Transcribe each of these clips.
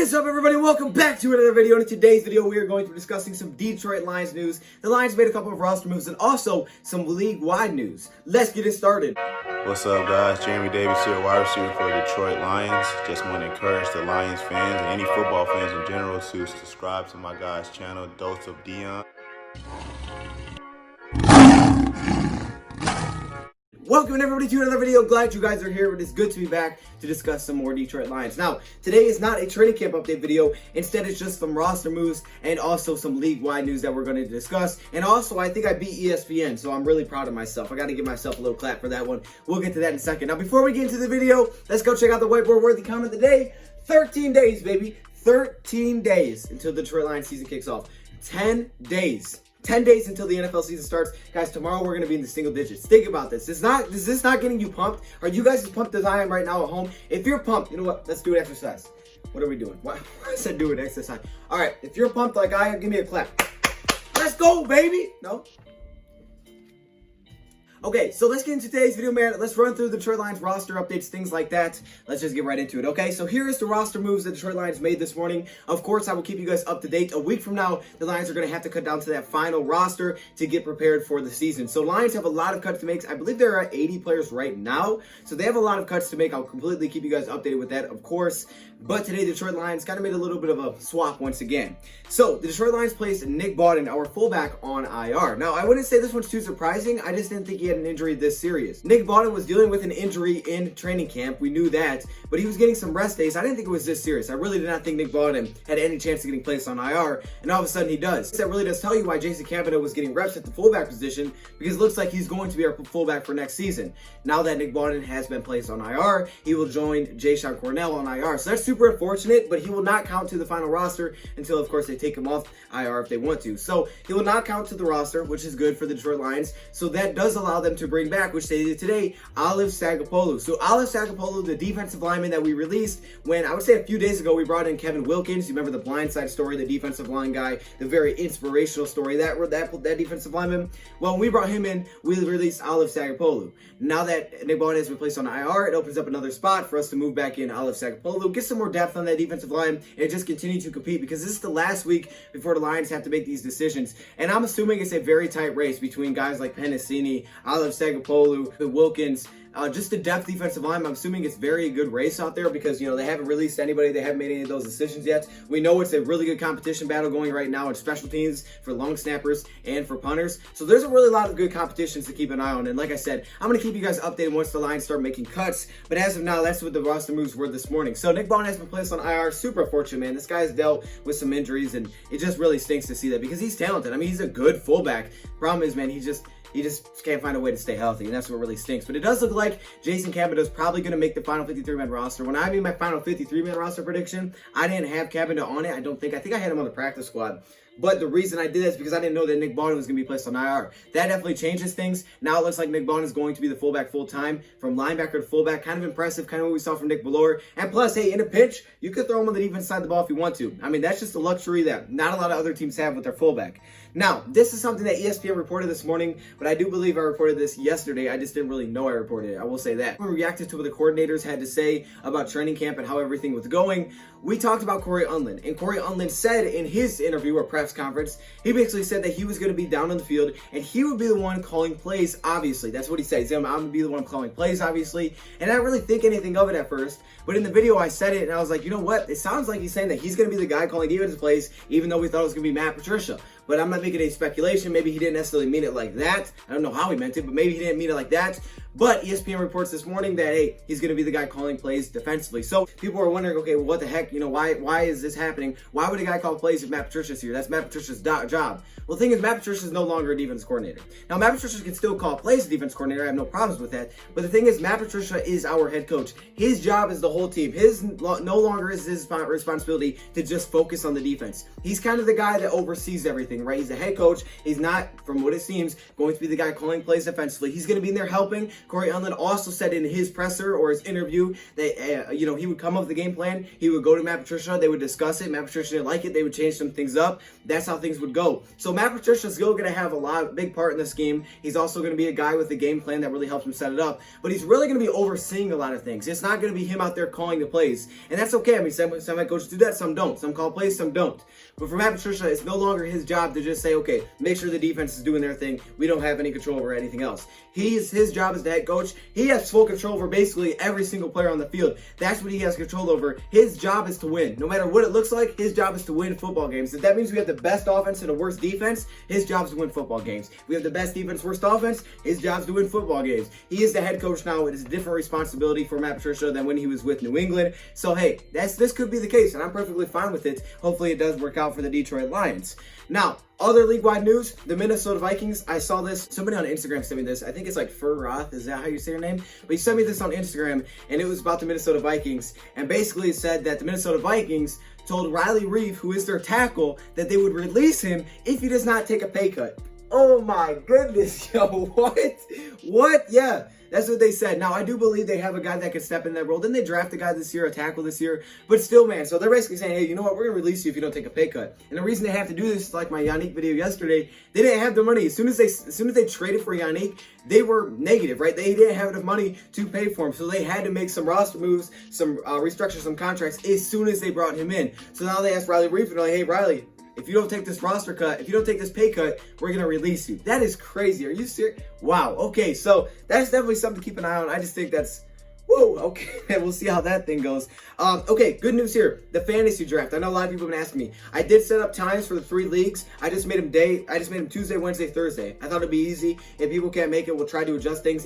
What is up, everybody? Welcome back to another video. In today's video, we are going to be discussing some Detroit Lions news. The Lions made a couple of roster moves and also some league-wide news. Let's get it started. What's up, guys? Jeremy Davis here, wide receiver for the Detroit Lions. Just want to encourage the Lions fans and any football fans in general to subscribe to my guy's channel, DoseOfDion. Welcome everybody to another video. Glad you guys are here. It is good to be back to discuss some more Detroit Lions. Now, today is not a training camp update video. Instead, it's just some roster moves and also some league-wide news that we're going to discuss. And also, I think I beat ESPN, so I'm really proud of myself. I got to give myself a little clap for that one. We'll get to that in a second. Now, before we get into the video, let's go check out the whiteboard-worthy comment of the day. 13 days, baby. 13 days until the Detroit Lions season kicks off. 10 days. 10 days until the NFL season starts. Guys, tomorrow we're going to be in the single digits. Think about this. Is this not getting you pumped? Are you guys as pumped as I am right now at home? If you're pumped, you know what? Let's do an exercise. What are we doing? Why I said do an exercise. All right, if you're pumped like I am, give me a clap. Let's go, baby. No? Okay, so let's get into today's video, man. Let's run through the Detroit Lions roster updates, things like that. Let's just get right into it, okay? So here is the roster moves that Detroit Lions made this morning. Of course, I will keep you guys up to date. A week from now, the Lions are going to have to cut down to that final roster to get prepared for the season. So Lions have a lot of cuts to make. I believe they're at 80 players right now. So they have a lot of cuts to make. I'll completely keep you guys updated with that, of course. But today, the Detroit Lions kind of made a little bit of a swap once again. So the Detroit Lions placed Nick Bawden, our fullback, on IR. Now, I wouldn't say this one's too surprising. I just didn't think he had an injury this serious. Nick Bawden was dealing with an injury in training camp. We knew that, but he was getting some rest days. I didn't think it was this serious. I really did not think Nick Bawden had any chance of getting placed on IR, and all of a sudden he does. That really does tell you why Jason Cavanaugh was getting reps at the fullback position, because it looks like he's going to be our fullback for next season. Now that Nick Bawden has been placed on IR, he will join Jayshon Cornell on IR. So that's super unfortunate, but he will not count to the final roster until, of course, they take him off IR if they want to. So he will not count to the roster, which is good for the Detroit Lions. So that does allow them to bring back, which they did today, Olive Sagapolu. So Olive Sagapolu, the defensive lineman that we released when, I would say a few days ago, we brought in Kevin Wilkins. You remember the blindside story, the defensive line guy, the very inspirational story, that defensive lineman? Well, when we brought him in, we released Olive Sagapolu. Now that Nick Bawden has been placed on IR, it opens up another spot for us to move back in Olive Sagapolu, get some more depth on that defensive line, and just continue to compete, because this is the last week before the Lions have to make these decisions. And I'm assuming it's a very tight race between guys like Pennicini, Olive Sagapolu, Wilkins, just the depth defensive line. I'm assuming it's very good race out there because, you know, they haven't released anybody. They haven't made any of those decisions yet. We know it's a really good competition battle going right now in special teams for long snappers and for punters. So there's a really lot of good competitions to keep an eye on. And like I said, I'm going to keep you guys updated once the Lions start making cuts. But as of now, that's what the roster moves were this morning. So Nick Bawden has been placed on IR. Super unfortunate, man. This guy's dealt with some injuries, and it just really stinks to see that because he's talented. I mean, he's a good fullback. Problem is, man, he just can't find a way to stay healthy, and that's what really stinks. But it does look like Jason Cavanaugh is probably going to make the final 53-man roster. When I made my final 53-man roster prediction, I didn't have Cavanaugh on it. I think I had him on the practice squad. But the reason I did that is because I didn't know that Nick Bawden was going to be placed on IR. That definitely changes things. Now it looks like Nick Bawden is going to be the fullback full-time, from linebacker to fullback. Kind of impressive, kind of what we saw from Nick Ballore. And plus, hey, in a pinch, you could throw him on the defense side of the ball if you want to. I mean, that's just a luxury that not a lot of other teams have with their fullback. Now, this is something that ESPN reported this morning, but I do believe I reported this yesterday. I just didn't really know I reported it. I will say that. We reacted to what the coordinators had to say about training camp and how everything was going. We talked about Corey Unlin, and Corey Unlin said in his interview or press conference, he basically said that he was going to be down on the field and he would be the one calling plays, obviously. That's what he said. I'm going to be the one calling plays, obviously. And I didn't really think anything of it at first, but in the video I said it and I was like, you know what? It sounds like he's saying that he's going to be the guy calling defensive plays, even though we thought it was going to be Matt Patricia. But I'm not making any speculation. Maybe he didn't necessarily mean it like that. I don't know how he meant it, but maybe he didn't mean it like that. But ESPN reports this morning that, hey, he's going to be the guy calling plays defensively. So people are wondering, okay, well, what the heck? You know, why is this happening? Why would a guy call plays if Matt Patricia's here? That's Matt Patricia's job. Well, the thing is, Matt Patricia is no longer a defense coordinator. Now, Matt Patricia can still call plays as defense coordinator. I have no problems with that. But the thing is, Matt Patricia is our head coach. His job is the whole team. No longer is his responsibility to just focus on the defense. He's kind of the guy that oversees everything, right? He's the head coach. He's not, from what it seems, going to be the guy calling plays defensively. He's going to be in there helping, Corey Unlin also said in his presser or his interview that, he would come up with the game plan. He would go to Matt Patricia. They would discuss it. Matt Patricia didn't like it. They would change some things up. That's how things would go. So Matt Patricia's still going to have a big part in this game. He's also going to be a guy with a game plan that really helps him set it up. But he's really going to be overseeing a lot of things. It's not going to be him out there calling the plays. And that's okay. I mean, some head coaches do that, some don't. Some call plays, some don't. But for Matt Patricia, it's no longer his job to just say, okay, make sure the defense is doing their thing. We don't have any control over anything else. His job as the head coach. He has full control over basically every single player on the field. That's what he has control over. His job is to win. No matter what it looks like, his job is to win football games. If that means we have the best offense and the worst defense, his job is to win football games. We have the best defense, worst offense, his job is to win football games. He is the head coach now. It is a different responsibility for Matt Patricia than when he was with New England. So hey, this could be the case, and I'm perfectly fine with it. Hopefully it does work out for the Detroit Lions. Now, other league-wide news, the Minnesota Vikings. I saw this. Somebody on Instagram sent me this. I think it's like Furroth. Is that how you say your name? But he sent me this on Instagram, and it was about the Minnesota Vikings. And basically it said that the Minnesota Vikings told Riley Reiff, who is their tackle, that they would release him if he does not take a pay cut. Oh my goodness, yo, what? What? Yeah. That's what they said. Now, I do believe they have a guy that can step in that role. Then they draft a guy this year, a tackle this year. But still, man, so they're basically saying, hey, you know what? We're going to release you if you don't take a pay cut. And the reason they have to do this, like my Yannick video yesterday, they didn't have the money. As soon as they traded for Yannick, they were negative, right? They didn't have enough money to pay for him. So they had to make some roster moves, restructure some contracts as soon as they brought him in. So now they asked Riley Reiff, and they're like, hey, Riley, if you don't take this roster cut, if you don't take this pay cut, we're going to release you. That is crazy. Are you serious? Wow. Okay, so that's definitely something to keep an eye on. I just think that's, whoa, okay. We'll see how that thing goes. Okay, good news here. The fantasy draft. I know a lot of people have been asking me. I did set up times for the 3 leagues. I just made them Tuesday, Wednesday, Thursday. I thought it'd be easy. If people can't make it, we'll try to adjust things.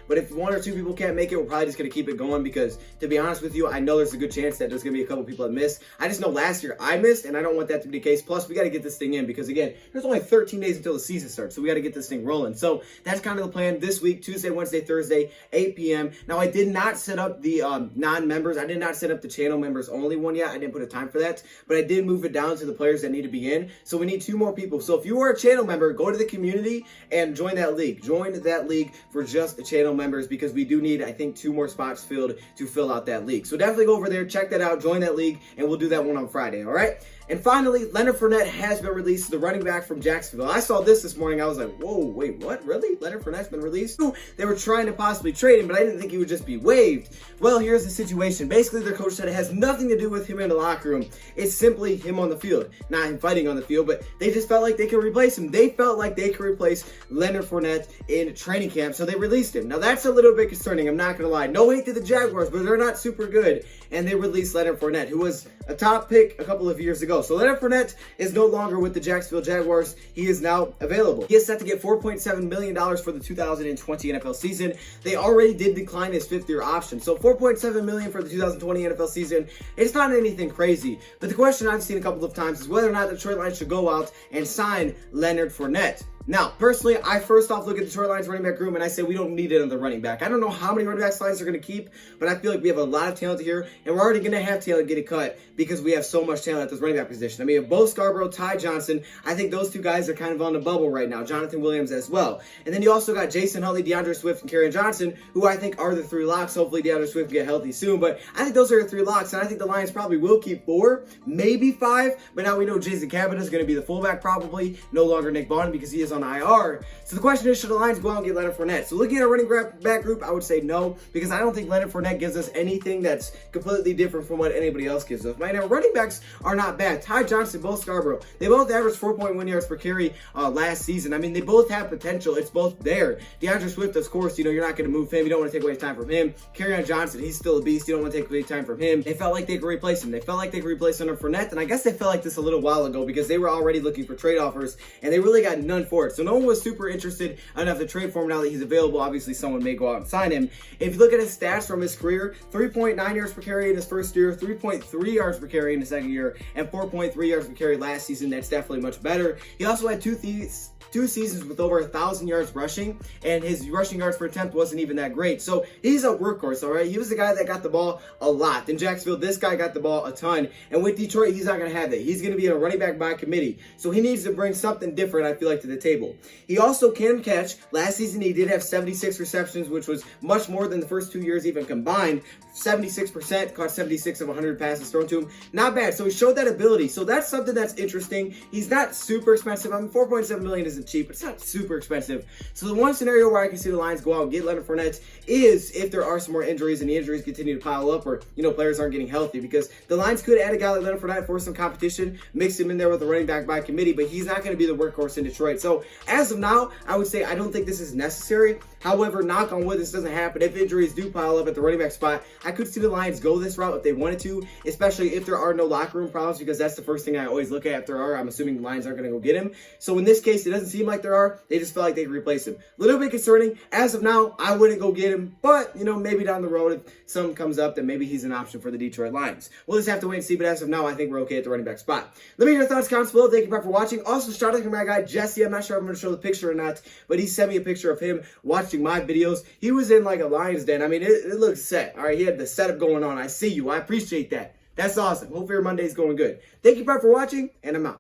But if 1 or 2 people can't make it, we're probably just going to keep it going because, to be honest with you, I know there's a good chance that there's going to be a couple people that miss. I just know last year I missed, and I don't want that to be the case. Plus, we got to get this thing in because, again, there's only 13 days until the season starts, so we got to get this thing rolling. So that's kind of the plan this week, Tuesday, Wednesday, Thursday, 8 p.m. Now, I did not set up the non-members. I did not set up the channel members only one yet. I didn't put a time for that, but I did move it down to the players that need to be in. So we need 2 more people. So if you are a channel member, go to the community and join that league. Join that league for just the channel members because we do need, I think, 2 more spots filled to fill out that league. So definitely go over there, check that out, join that league, and we'll do that one on Friday, all right? And finally, Leonard Fournette has been released, the running back from Jacksonville. I saw this morning. I was like, whoa, wait, what? Really? Leonard Fournette's been released? They were trying to possibly trade him, but I didn't think he would just be waived. Well, here's the situation. Basically, their coach said it has nothing to do with him in the locker room. It's simply him on the field. Not him fighting on the field, but they just felt like they could replace him. They felt like they could replace Leonard Fournette in training camp, so they released him. Now, that's a little bit concerning. I'm not going to lie. No hate to the Jaguars, but they're not super good. And they released Leonard Fournette, who was a top pick a couple of years ago. So Leonard Fournette is no longer with the Jacksonville Jaguars. He is now available. He is set to get $4.7 million for the 2020 NFL season. They already did decline his 5th-year option. So $4.7 million for the 2020 NFL season. It's not anything crazy. But the question I've seen a couple of times is whether or not the Detroit Lions should go out and sign Leonard Fournette. Now, personally, I first off look at the Detroit Lions running back room and I say we don't need another running back. I don't know how many running backs Lions are going to keep, but I feel like we have a lot of talent here, and we're already going to have talent get a cut because we have so much talent at this running back position. I mean, Bo Scarborough, Ty Johnson, I think those 2 guys are kind of on the bubble right now. Jonathan Williams as well. And then you also got Jason Huntley, DeAndre Swift, and Kerryon Johnson, who I think are the 3 locks. Hopefully DeAndre Swift will get healthy soon, but I think those are the 3 locks, and I think the Lions probably will keep 4, maybe 5, but now we know Jason Cabot is going to be the fullback probably, no longer Nick Bond because he is on IR. So the question is, should the Lions go out and get Leonard Fournette? So looking at our running back group, I would say no, because I don't think Leonard Fournette gives us anything that's completely different from what anybody else gives us. My running backs are not bad. Ty Johnson, Bo Scarborough, they both averaged 4.1 yards per carry last season. I mean, they both have potential. It's both there. DeAndre Swift, of course, you're not going to move him. You don't want to take away time from him. Kerryon Johnson, he's still a beast. You don't want to take away time from him. They felt like they could replace him. They felt like they could replace Leonard Fournette, and I guess they felt like this a little while ago because they were already looking for trade offers, and they really got none for it. So no one was super interested enough to trade for him now that he's available. Obviously, someone may go out and sign him. If you look at his stats from his career, 3.9 yards per carry in his first year, 3.3 yards per carry in the second year, and 4.3 yards per carry last season. That's definitely much better. He also had 2 seasons with over 1,000 yards rushing, and his rushing yards per attempt wasn't even that great. So he's a workhorse, all right? He was the guy that got the ball a lot. In Jacksonville, this guy got the ball a ton. And with Detroit, he's not going to have that. He's going to be a running back by committee. So he needs to bring something different, I feel like, to the table. stable. He also can catch. Last season, he did have 76 receptions, which was much more than the first 2 years even combined. 76%, caught 76 of 100 passes thrown to him. Not bad. So he showed that ability. So that's something that's interesting. He's not super expensive. I mean, $4.7 million isn't cheap, but it's not super expensive. So the one scenario where I can see the Lions go out and get Leonard Fournette is if there are some more injuries and the injuries continue to pile up, or, you know, players aren't getting healthy, because the Lions could add a guy like Leonard Fournette for some competition, mix him in there with a running back by committee, but he's not going to be the workhorse in Detroit. So as of now, I would say I don't think this is necessary. However, knock on wood, this doesn't happen. If injuries do pile up at the running back spot, I could see the Lions go this route if they wanted to, especially if there are no locker room problems, because that's the first thing I always look at if there are. I'm assuming the Lions aren't going to go get him. So in this case, it doesn't seem like there are. They just feel like they can replace him. A little bit concerning. As of now, I wouldn't go get him, but, you know, maybe down the road, if something comes up, then maybe he's an option for the Detroit Lions. We'll just have to wait and see, but as of now, I think we're okay at the running back spot. Let me know your thoughts, comments below. Thank you for watching. Also, shout out to my guy, Jesse. I'm not sure if I'm going to show the picture or not, but he sent me a picture of him watching my videos. He was in like a lion's den. I mean, it looks set. All right, he had the setup going on. I see you. I appreciate that. That's awesome. Hopefully your Monday's going good. Thank you, for watching, and I'm out.